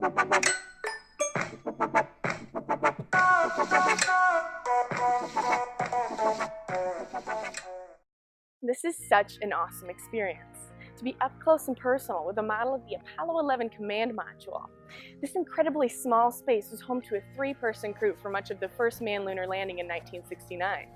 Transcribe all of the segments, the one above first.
This is such an awesome experience, to be up close and personal with a model of the Apollo 11 command module. This incredibly small space was home to a 3-person crew for much of the first manned lunar landing in 1969.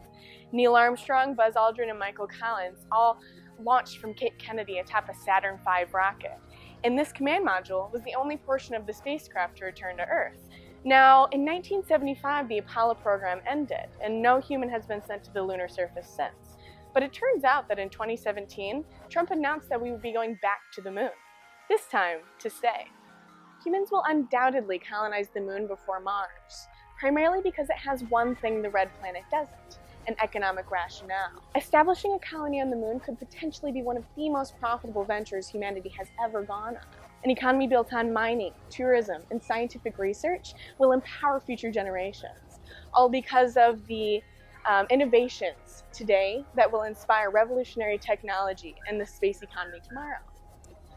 Neil Armstrong, Buzz Aldrin, and Michael Collins all launched from Cape Kennedy atop a Saturn V rocket, and this command module was the only portion of the spacecraft to return to Earth. Now, in 1975, the Apollo program ended, and no human has been sent to the lunar surface since. But it turns out that in 2017, Trump announced that we would be going back to the moon, this time to stay. Humans will undoubtedly colonize the moon before Mars, primarily because it has one thing the red planet doesn't: an economic rationale. Establishing a colony on the moon could potentially be one of the most profitable ventures humanity has ever gone on. An economy built on mining, tourism, and scientific research will empower future generations, all because of the innovations today that will inspire revolutionary technology in the space economy tomorrow.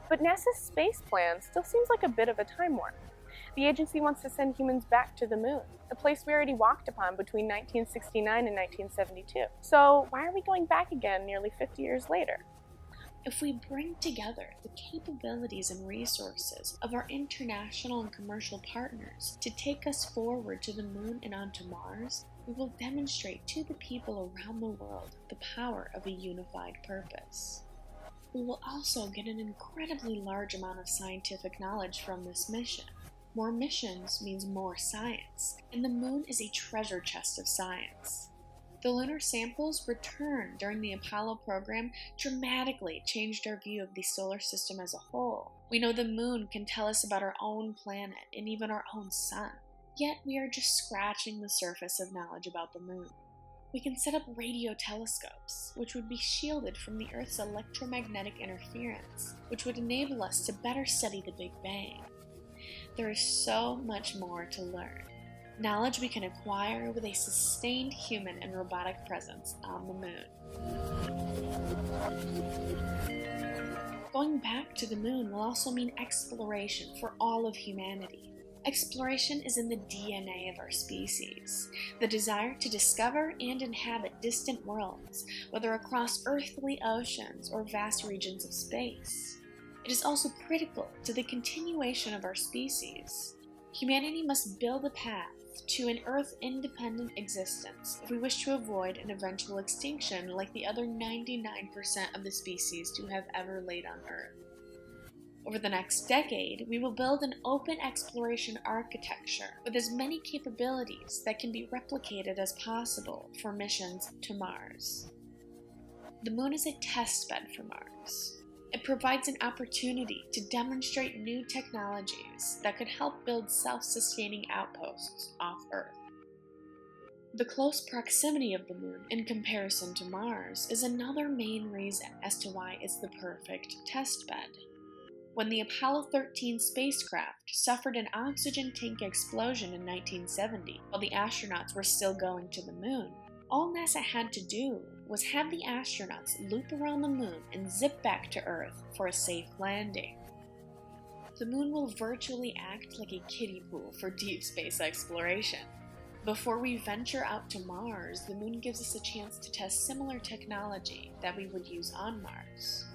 But NASA's space plan still seems like a bit of a time warp. The agency wants to send humans back to the moon, a place we already walked upon between 1969 and 1972. So why are we going back again nearly 50 years later? If we bring together the capabilities and resources of our international and commercial partners to take us forward to the moon and onto Mars, we will demonstrate to the people around the world the power of a unified purpose. We will also get an incredibly large amount of scientific knowledge from this mission. More missions means more science, and the moon is a treasure chest of science. The lunar samples returned during the Apollo program dramatically changed our view of the solar system as a whole. We know the moon can tell us about our own planet and even our own sun. Yet we are just scratching the surface of knowledge about the moon. We can set up radio telescopes, which would be shielded from the Earth's electromagnetic interference, which would enable us to better study the Big Bang. There is so much more to learn. Knowledge we can acquire with a sustained human and robotic presence on the moon. Going back to the moon will also mean exploration for all of humanity. Exploration is in the DNA of our species, the desire to discover and inhabit distant worlds, whether across earthly oceans or vast regions of space. It is also critical to the continuation of our species. Humanity must build a path to an Earth-independent existence if we wish to avoid an eventual extinction like the other 99% of the species to have ever laid on Earth. Over the next decade, we will build an open exploration architecture with as many capabilities that can be replicated as possible for missions to Mars. The moon is a test bed for Mars. It provides an opportunity to demonstrate new technologies that could help build self-sustaining outposts off Earth. The close proximity of the moon in comparison to Mars is another main reason as to why it's the perfect test bed. When the Apollo 13 spacecraft suffered an oxygen tank explosion in 1970 while the astronauts were still going to the moon, all NASA had to do was have the astronauts loop around the moon and zip back to Earth for a safe landing. The moon will virtually act like a kiddie pool for deep space exploration. Before we venture out to Mars, the moon gives us a chance to test similar technology that we would use on Mars.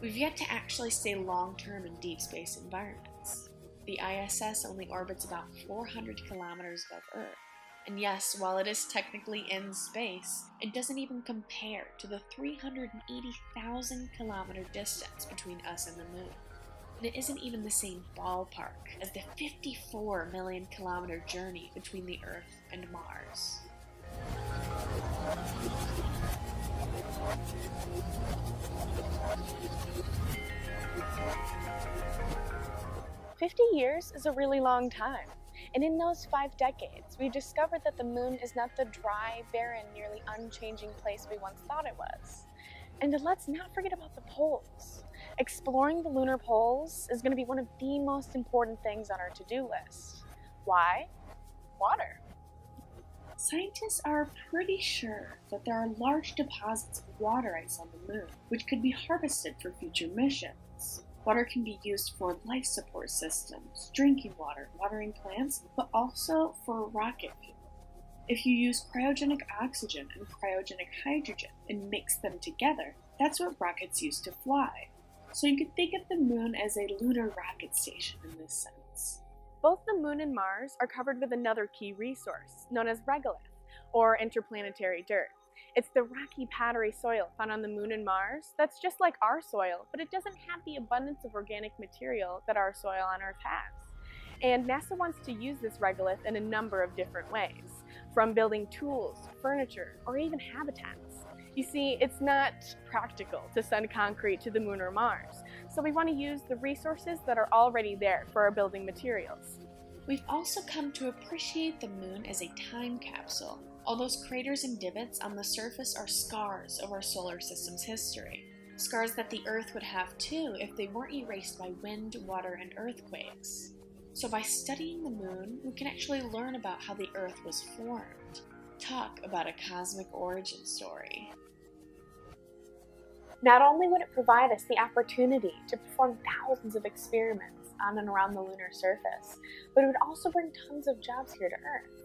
We've yet to actually stay long-term in deep space environments. The ISS only orbits about 400 kilometers above Earth. And yes, while it is technically in space, it doesn't even compare to the 380,000 kilometer distance between us and the moon. And it isn't even the same ballpark as the 54 million kilometer journey between the Earth and Mars. 50 years is a really long time, and in those 5 decades, we've discovered that the moon is not the dry, barren, nearly unchanging place we once thought it was. And let's not forget about the poles. Exploring the lunar poles is going to be one of the most important things on our to-do list. Why? Water. Scientists are pretty sure that there are large deposits of water ice on the moon, which could be harvested for future missions. Water can be used for life support systems, drinking water, watering plants, but also for rocket fuel. If you use cryogenic oxygen and cryogenic hydrogen and mix them together, that's what rockets use to fly. So you could think of the moon as a lunar rocket station in this sense. Both the moon and Mars are covered with another key resource, known as regolith, or interplanetary dirt. It's the rocky, powdery soil found on the moon and Mars that's just like our soil, but it doesn't have the abundance of organic material that our soil on Earth has. And NASA wants to use this regolith in a number of different ways, from building tools, furniture, or even habitats. You see, it's not practical to send concrete to the moon or Mars, so we want to use the resources that are already there for our building materials. We've also come to appreciate the moon as a time capsule. All those craters and divots on the surface are scars of our solar system's history. Scars that the Earth would have too if they weren't erased by wind, water, and earthquakes. So by studying the moon, we can actually learn about how the Earth was formed. Talk about a cosmic origin story. Not only would it provide us the opportunity to perform thousands of experiments on and around the lunar surface, but it would also bring tons of jobs here to Earth.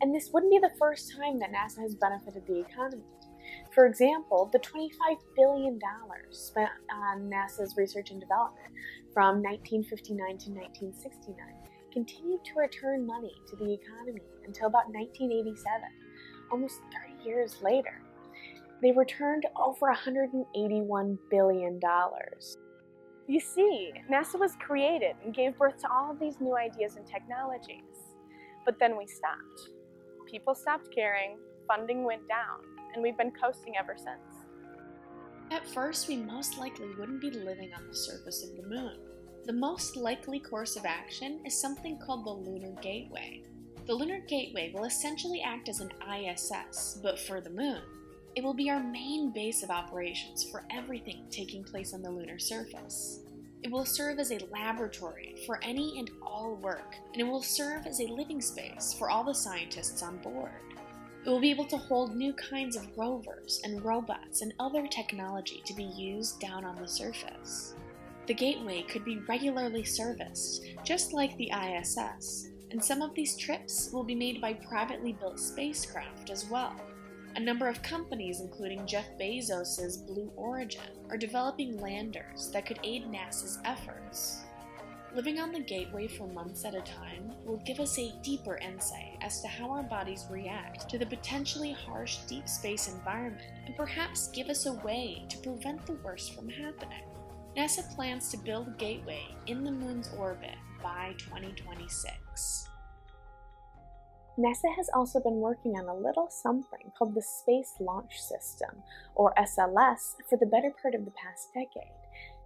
And this wouldn't be the first time that NASA has benefited the economy. For example, the $25 billion spent on NASA's research and development from 1959 to 1969 continued to return money to the economy until about 1987, almost 30 years later. They returned over $181 billion. You see, NASA was created and gave birth to all of these new ideas and technologies. But then we stopped. People stopped caring, funding went down, and we've been coasting ever since. At first, we most likely wouldn't be living on the surface of the moon. The most likely course of action is something called the Lunar Gateway. The Lunar Gateway will essentially act as an ISS, but for the moon. It will be our main base of operations for everything taking place on the lunar surface. It will serve as a laboratory for any and all work, and it will serve as a living space for all the scientists on board. It will be able to hold new kinds of rovers and robots and other technology to be used down on the surface. The gateway could be regularly serviced, just like the ISS, and some of these trips will be made by privately built spacecraft as well. A number of companies, including Jeff Bezos' Blue Origin, are developing landers that could aid NASA's efforts. Living on the gateway for months at a time will give us a deeper insight as to how our bodies react to the potentially harsh deep space environment and perhaps give us a way to prevent the worst from happening. NASA plans to build a gateway in the moon's orbit by 2026. NASA has also been working on a little something called the Space Launch System, or SLS, for the better part of the past decade.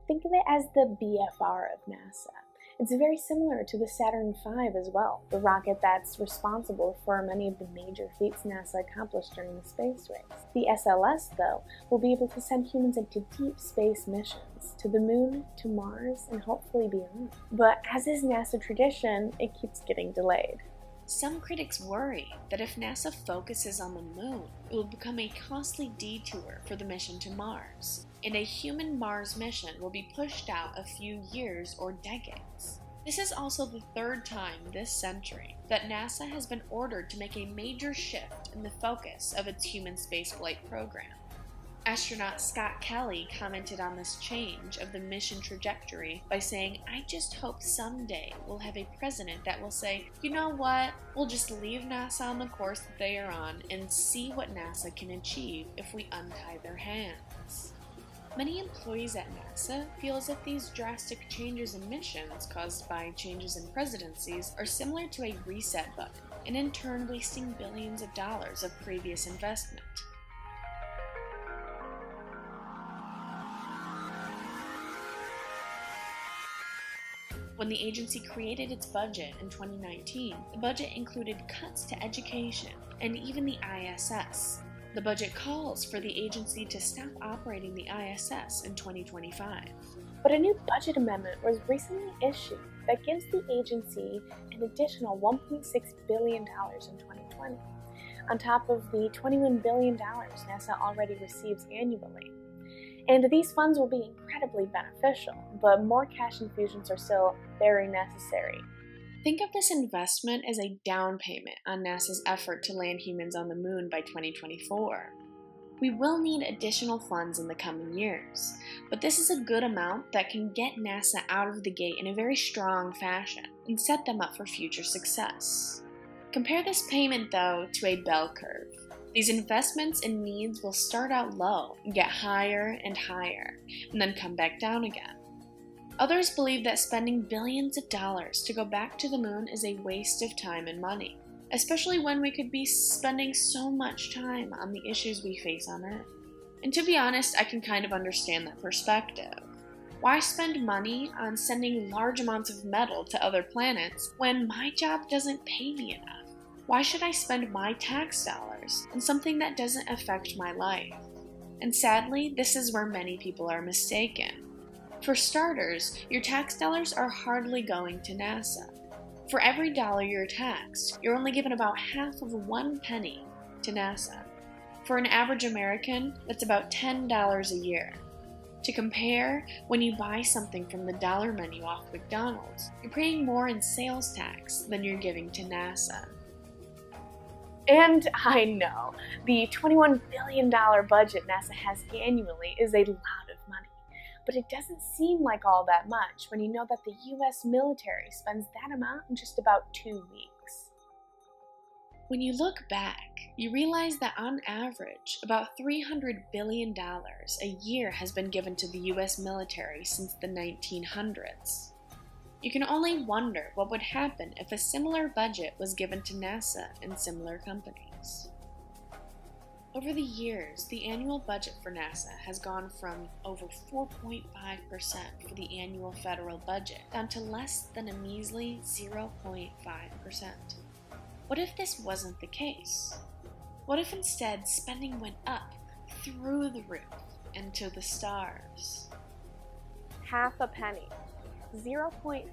Think of it as the BFR of NASA. It's very similar to the Saturn V as well, the rocket that's responsible for many of the major feats NASA accomplished during the space race. The SLS, though, will be able to send humans into deep space missions, to the moon, to Mars, and hopefully beyond. But as is NASA tradition, it keeps getting delayed. Some critics worry that if NASA focuses on the moon, it will become a costly detour for the mission to Mars, and a human Mars mission will be pushed out a few years or decades. This is also the third time this century that NASA has been ordered to make a major shift in the focus of its human spaceflight program. Astronaut Scott Kelly commented on this change of the mission trajectory by saying, "I just hope someday we'll have a president that will say, you know what, we'll just leave NASA on the course that they are on and see what NASA can achieve if we untie their hands." Many employees at NASA feel as if these drastic changes in missions caused by changes in presidencies are similar to a reset button, and in turn wasting billions of dollars of previous investment. When the agency created its budget in 2019, the budget included cuts to education and even the ISS. The budget calls for the agency to stop operating the ISS in 2025. But a new budget amendment was recently issued that gives the agency an additional $1.6 billion in 2020, on top of the $21 billion NASA already receives annually. And these funds will be incredibly beneficial, but more cash infusions are still very necessary. Think of this investment as a down payment on NASA's effort to land humans on the moon by 2024. We will need additional funds in the coming years, but this is a good amount that can get NASA out of the gate in a very strong fashion and set them up for future success. Compare this payment, though, to a bell curve. These investments and needs will start out low and get higher and higher, and then come back down again. Others believe that spending billions of dollars to go back to the moon is a waste of time and money, especially when we could be spending so much time on the issues we face on Earth. And to be honest, I can kind of understand that perspective. Why spend money on sending large amounts of metal to other planets when my job doesn't pay me enough? Why should I spend my tax dollars on something that doesn't affect my life? And sadly, this is where many people are mistaken. For starters, your tax dollars are hardly going to NASA. For every dollar you're taxed, you're only given about half of 1 penny to NASA. For an average American, that's about $10 a year. To compare, when you buy something from the dollar menu off McDonald's, you're paying more in sales tax than you're giving to NASA. And I know, the $21 billion budget NASA has annually is a lot of money. But it doesn't seem like all that much when you know that the US military spends that amount in just about 2 weeks. When you look back, you realize that on average, about $300 billion a year has been given to the US military since the 1900s. You can only wonder what would happen if a similar budget was given to NASA and similar companies. Over the years, the annual budget for NASA has gone from over 4.5% for the annual federal budget down to less than a measly 0.5%. What if this wasn't the case? What if instead spending went up through the roof and to the stars? Half a penny, 0.5%.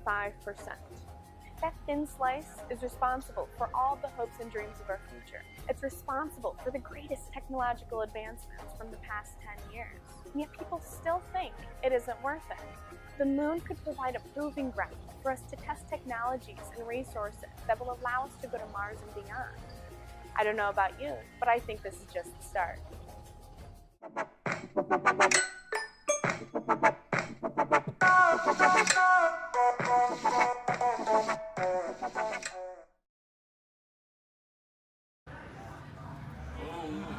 That thin slice is responsible for all the hopes and dreams of our future. It's responsible for the greatest technological advancements from the past 10 years. And yet people still think it isn't worth it. The moon could provide a proving ground for us to test technologies and resources that will allow us to go to Mars and beyond. I don't know about you, but I think this is just the start.